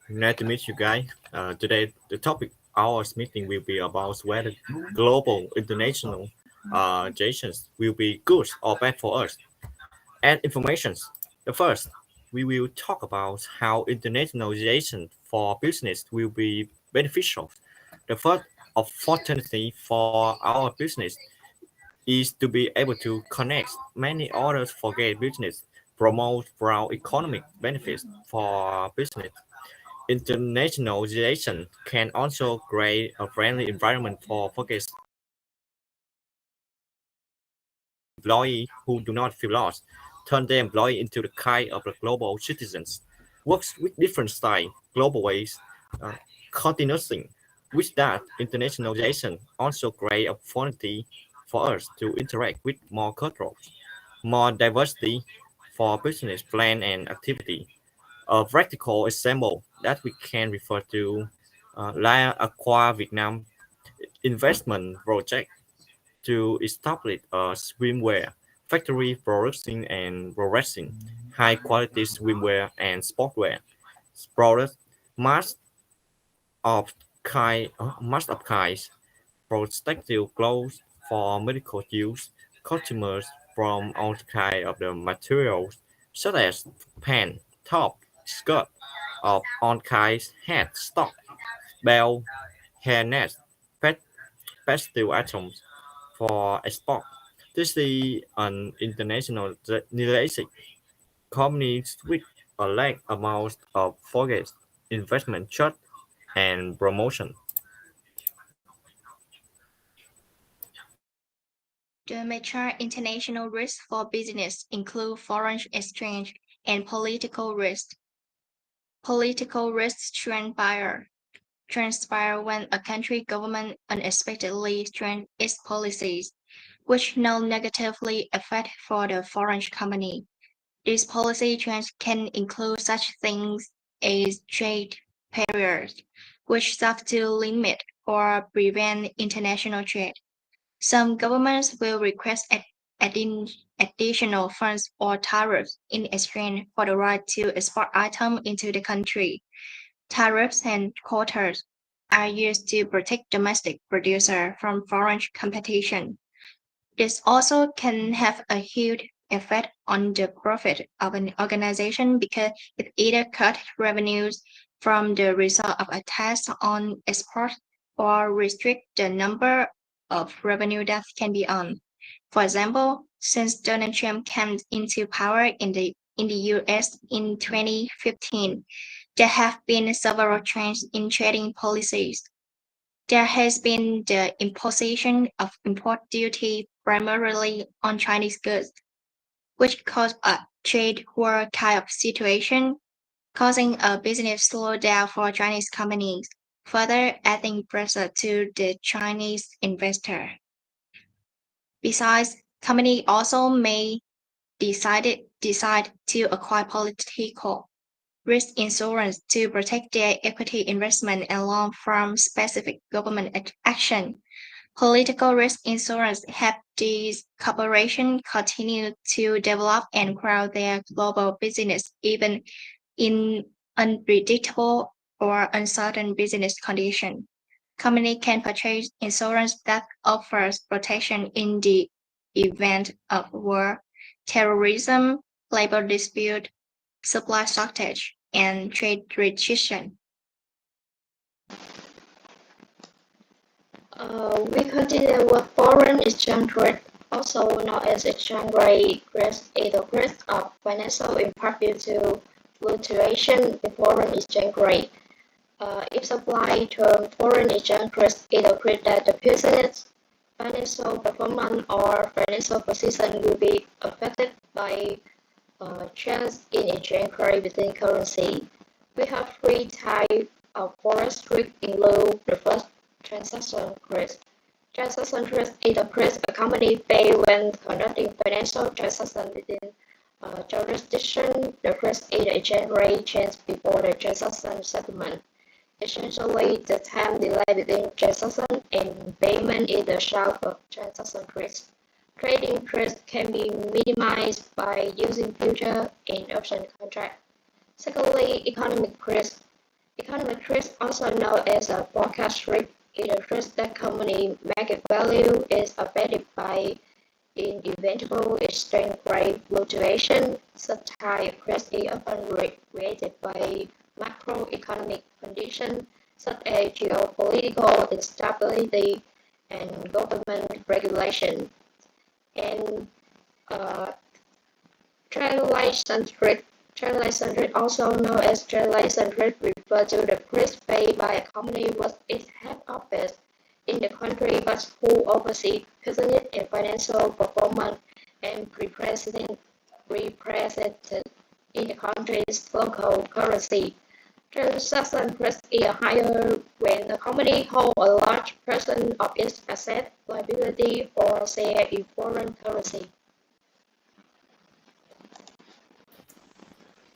Nice to meet you guys. Today, the topic our meeting will be about whether global international relations will be good or bad for us. And informations. The first, we will talk about how internationalization for business will be beneficial. The first opportunity for our business is to be able to connect many others forget business, promote broad economic benefits for business. Internationalization can also create a friendly environment for focused employees who do not feel lost, turn their employee into the kind of the global citizens, works with different style, global ways, uh, continuously. With that, internationalization also create opportunity for us to interact with more cultures, more diversity for business plan and activity. A practical example that we can refer to like Aqua Vietnam investment project to establish a swimwear factory producing and progressing high quality swimwear and sportwear products mass mass of kinds protective clothes for medical use customers from all kinds of the materials such as pants top skirt of all kinds hat stock belt hairnet pet pastel items for export. This is an international relationship companies with a large amount of focus, investment, trust, and promotion. The major international risks for business include foreign exchange and political risk. Political risks transpire when a country government unexpectedly changes its policies, which now negatively affect for the foreign company. These policy changes can include such things as trade barriers, which serve to limit or prevent international trade. Some governments will request additional funds or tariffs in exchange for the right to export items into the country. Tariffs and quotas are used to protect domestic producers from foreign competition. This also can have a huge effect on the profit of an organization because it either cuts revenues from the result of a tax on export or restrict the number of revenue that can be earned. For example, since Donald Trump came into power in the US in 2015, there have been several changes in trading policies. There has been the imposition of import duty primarily on Chinese goods, which caused a trade war kind of situation, causing a business slowdown for Chinese companies, further adding pressure to the Chinese investor. Besides, companies also may decide to acquire political risk insurance to protect their equity investment and learn from specific government action. Political risk insurance help these corporations continue to develop and grow their global business even in unpredictable or uncertain business conditions. Company can purchase insurance that offers protection in the event of war, terrorism, labor dispute, supply shortage, and trade restriction. We consider what foreign exchange rate, also known as exchange rate risk, is the risk of financial impact due to fluctuation in foreign exchange rate. If supply to foreign exchange risk is the risk that the business, financial performance, or financial position will be affected by change in exchange rate between currency. We have three types of foreign risk include the first transaction risk. Transaction risk is the risk a company faces when conducting financial transactions within jurisdiction. The risk is the exchange rate change before the transaction settlement. Essentially, the time delay between transaction and payment is the source of transaction risk. Trading risk can be minimized by using future and option contracts. Secondly, economic risk. Economic risk, also known as a forecast risk, is a risk that company market value is affected by inevitable exchange rate fluctuation. Such type risk is often created by macroeconomic conditions such as geopolitical instability and government regulation. And uh, translation risk, also known as translation risk, refers to the risk paid by a company with its head office in the country but who oversees business and financial performance and represented in the country's local currency. Transaction risk is higher when a company holds a large portion of its asset, liability, or share in foreign currency.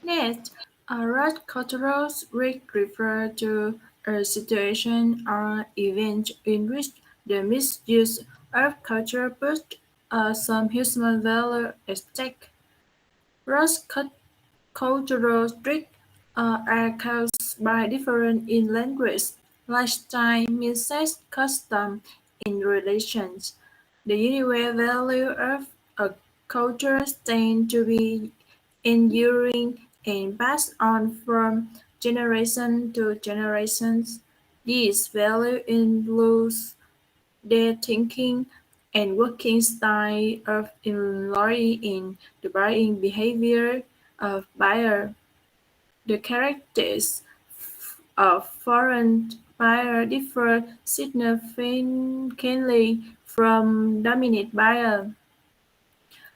Next, a large cultural risk refers to a situation or event in which the misuse of culture puts some human value at stake. Large cultural risks are caused by difference in language, lifestyle, mindset, custom, and relations. The universal value of a culture tends to be enduring and passed on from generation to generations. These values influence their thinking and working style of employee in the buying behavior of buyer. The characteristics of foreign buyer differ significantly from dominant buyer.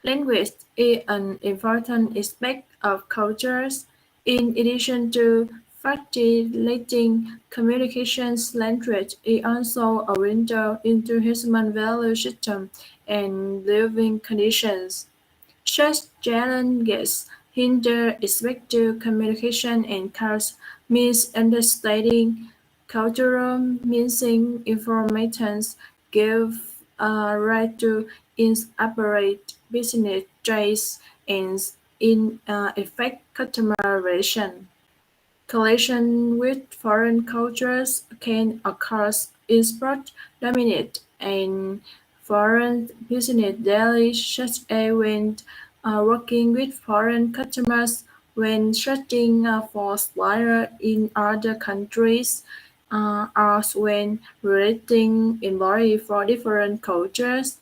Language is an important aspect of cultures. In addition to facilitating communications, language is also a window into human value systems and living conditions. Such challenges hinder effective communication and cause misunderstanding. Cultural misinformation give rise to inappropriate business traits and in effect customer relations. Collision with foreign cultures can occur in sport dominant and foreign business daily such as when working with foreign customers, when searching for suppliers in other countries, or when relating employees for different cultures.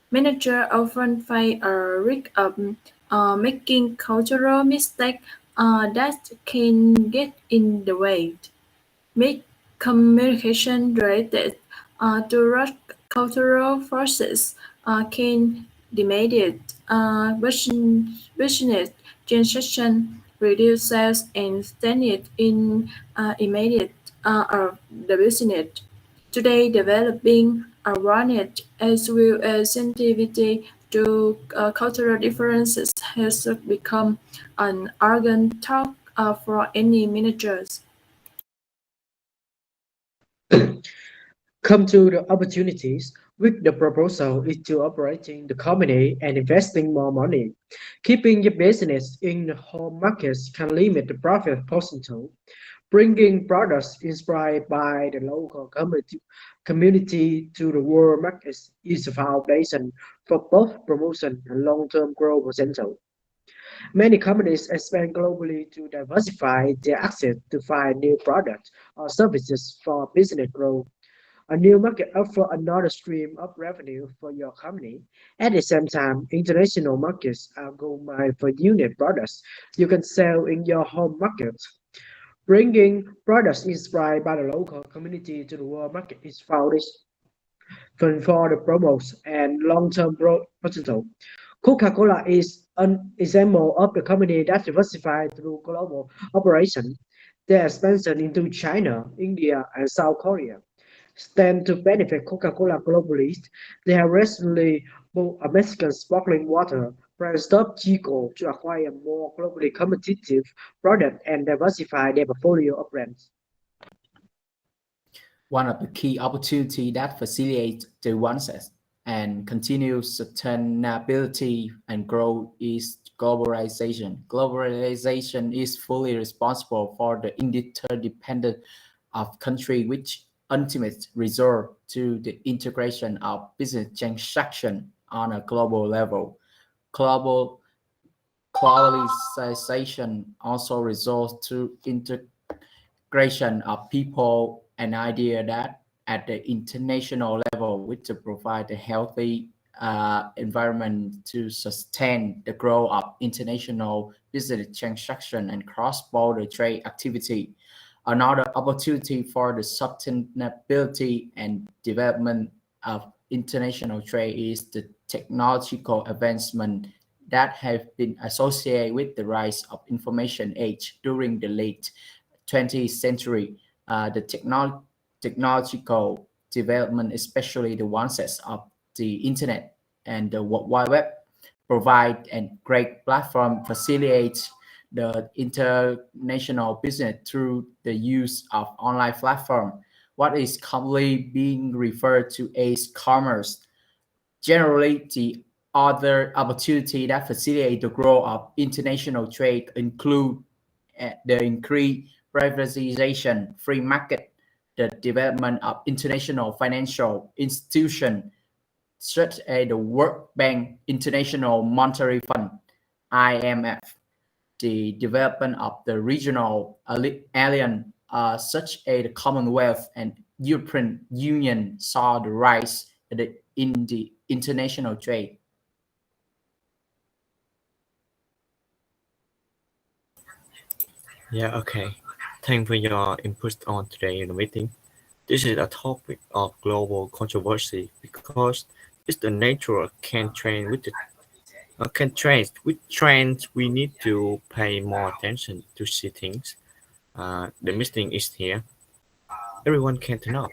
Managers often face a risk of making cultural mistakes that can get in the way. Make communication related to rough cultural forces can diminish business transaction, reduce sales, and stand in immediate of the business. Today, developing awareness as well as sensitivity to cultural differences has become an organ talk for any managers. Come to the opportunities. With the proposal is to operating the company and investing more money. Keeping your business in the home markets can limit the profit potential. Bringing products inspired by the local community to the world markets is a foundation for both promotion and long-term growth potential. Many companies expand globally to diversify their access to find new products or services for business growth. A new market offers another stream of revenue for your company. At the same time, international markets are gold mine for unique products you can sell in your home market. Bringing products inspired by the local community to the world market is foundation for the promos and long-term growth potential. Coca-Cola is an example of the company that diversified through global operation. Their expansion into China, India, and South Korea stand to benefit Coca-Cola globally. They have recently bought a Mexican sparkling water brand Stop Chico to acquire more globally competitive product and diversify their portfolio of brands. One of the key opportunities that facilitates the one's and continued sustainability and growth is globalization. Globalization is fully responsible for the interdependence of country, which ultimately resort to the integration of business transaction on a global level. Global globalization also results to integration of people, an idea that at the international level, which to provide a healthy environment to sustain the growth of international business transaction and cross-border trade activity. Another opportunity for the sustainability and development of international trade is the technological advancement that have been associated with the rise of information age during the late 20th century. The technological development, especially the ones of the internet and the World Wide Web, provide a great platform facilitates the international business through the use of online platform, what is commonly being referred to as commerce. Generally, the other opportunity that facilitate the growth of international trade include the increased privatization, free market, the development of international financial institutions such as the World Bank, International Monetary Fund, IMF, the development of the regional alliance such as the Commonwealth and European Union saw the rise in the international trade. Yeah, okay. Thanks for your input on today in the meeting. This is a topic of global controversy because it's the nature can trend with trends. We need to pay more attention to see things. The missing is here. Everyone can turn up.